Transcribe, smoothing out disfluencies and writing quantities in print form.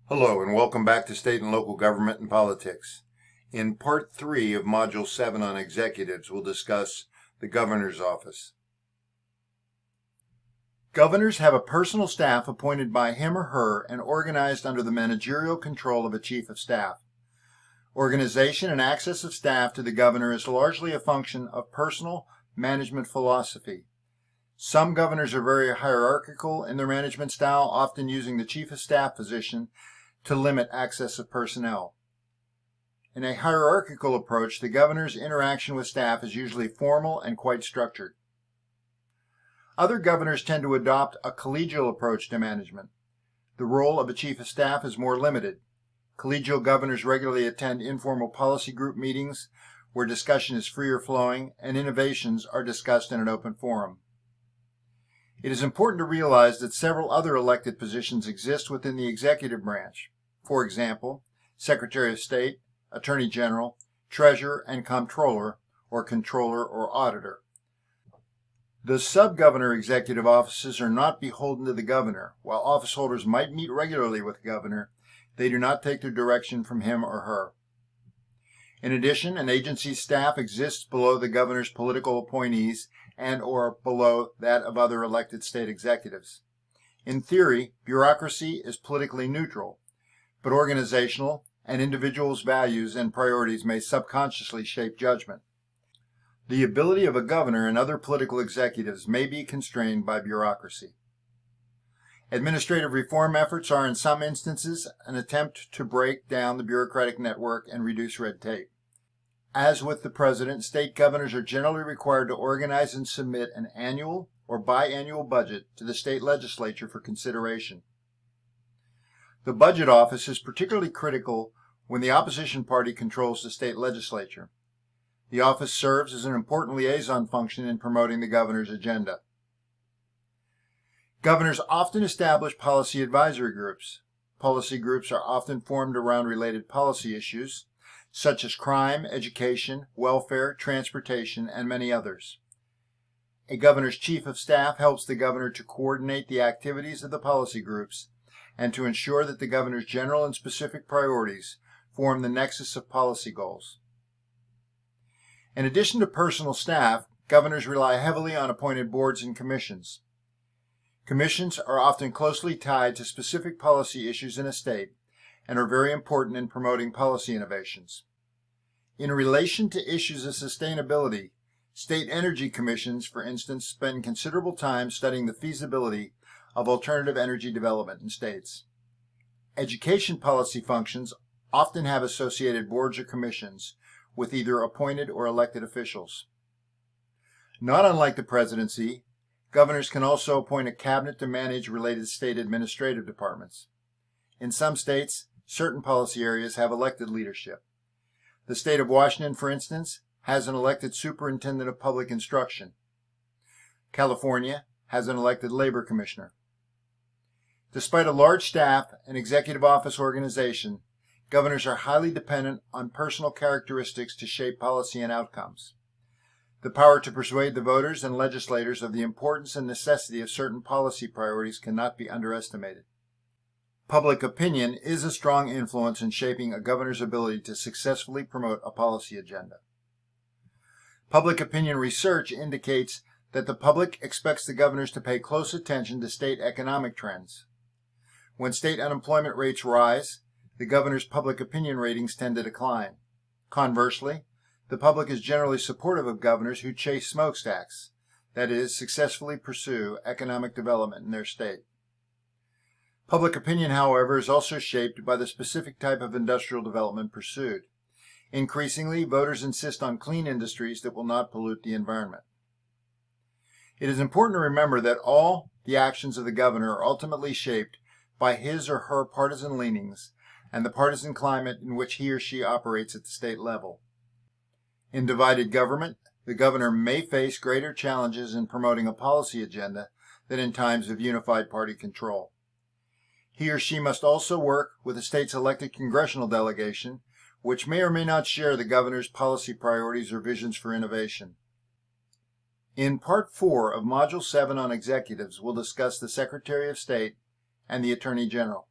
Hello and welcome back to State and Local Government and Politics. In Part 3 of Module 7 on Executives, we'll discuss the Governor's Office. Governors have a personal staff appointed by him or her and organized under the managerial control of a Chief of Staff. Organization and access of staff to the governor is largely a function of personal management philosophy. Some governors are very hierarchical in their management style, often using the Chief of Staff position to limit access of personnel. In a hierarchical approach, the governor's interaction with staff is usually formal and quite structured. Other governors tend to adopt a collegial approach to management. The role of a chief of staff is more limited. Collegial governors regularly attend informal policy group meetings where discussion is freer flowing and innovations are discussed in an open forum. It is important to realize that several other elected positions exist within the executive branch. For example, Secretary of State, Attorney General, Treasurer, and Comptroller, or Controller or Auditor. The sub-governor executive offices are not beholden to the governor. While office holders might meet regularly with the governor, they do not take their direction from him or her. In addition, an agency's staff exists below the governor's political appointees and or below that of other elected state executives. In theory, bureaucracy is politically neutral, but organizational and individuals' values and priorities may subconsciously shape judgment. The ability of a governor and other political executives may be constrained by bureaucracy. Administrative reform efforts are in some instances an attempt to break down the bureaucratic network and reduce red tape. As with the president, state governors are generally required to organize and submit an annual or biannual budget to the state legislature for consideration. The budget office is particularly critical when the opposition party controls the state legislature. The office serves as an important liaison function in promoting the governor's agenda. Governors often establish policy advisory groups. Policy groups are often formed around related policy issues, such as crime, education, welfare, transportation, and many others. A governor's chief of staff helps the governor to coordinate the activities of the policy groups and to ensure that the governor's general and specific priorities form the nexus of policy goals. In addition to personal staff, governors rely heavily on appointed boards and commissions. Commissions are often closely tied to specific policy issues in a state and are very important in promoting policy innovations. In relation to issues of sustainability, state energy commissions, for instance, spend considerable time studying the feasibility of alternative energy development in states. Education policy functions often have associated boards or commissions with either appointed or elected officials. Not unlike the presidency, governors can also appoint a cabinet to manage related state administrative departments. In some states, certain policy areas have elected leadership. The state of Washington, for instance, has an elected superintendent of public instruction. California has an elected labor commissioner. Despite a large staff and executive office organization, governors are highly dependent on personal characteristics to shape policy and outcomes. The power to persuade the voters and legislators of the importance and necessity of certain policy priorities cannot be underestimated. Public opinion is a strong influence in shaping a governor's ability to successfully promote a policy agenda. Public opinion research indicates that the public expects the governors to pay close attention to state economic trends. When state unemployment rates rise, the governor's public opinion ratings tend to decline. Conversely, the public is generally supportive of governors who chase smokestacks, that is, successfully pursue economic development in their state. Public opinion, however, is also shaped by the specific type of industrial development pursued. Increasingly, voters insist on clean industries that will not pollute the environment. It is important to remember that all the actions of the governor are ultimately shaped by his or her partisan leanings and the partisan climate in which he or she operates at the state level. In divided government, the governor may face greater challenges in promoting a policy agenda than in times of unified party control. He or she must also work with the state's elected congressional delegation, which may or may not share the governor's policy priorities or visions for innovation. In Part 4 of Module 7 on Executives, we'll discuss the Secretary of State and the Attorney General.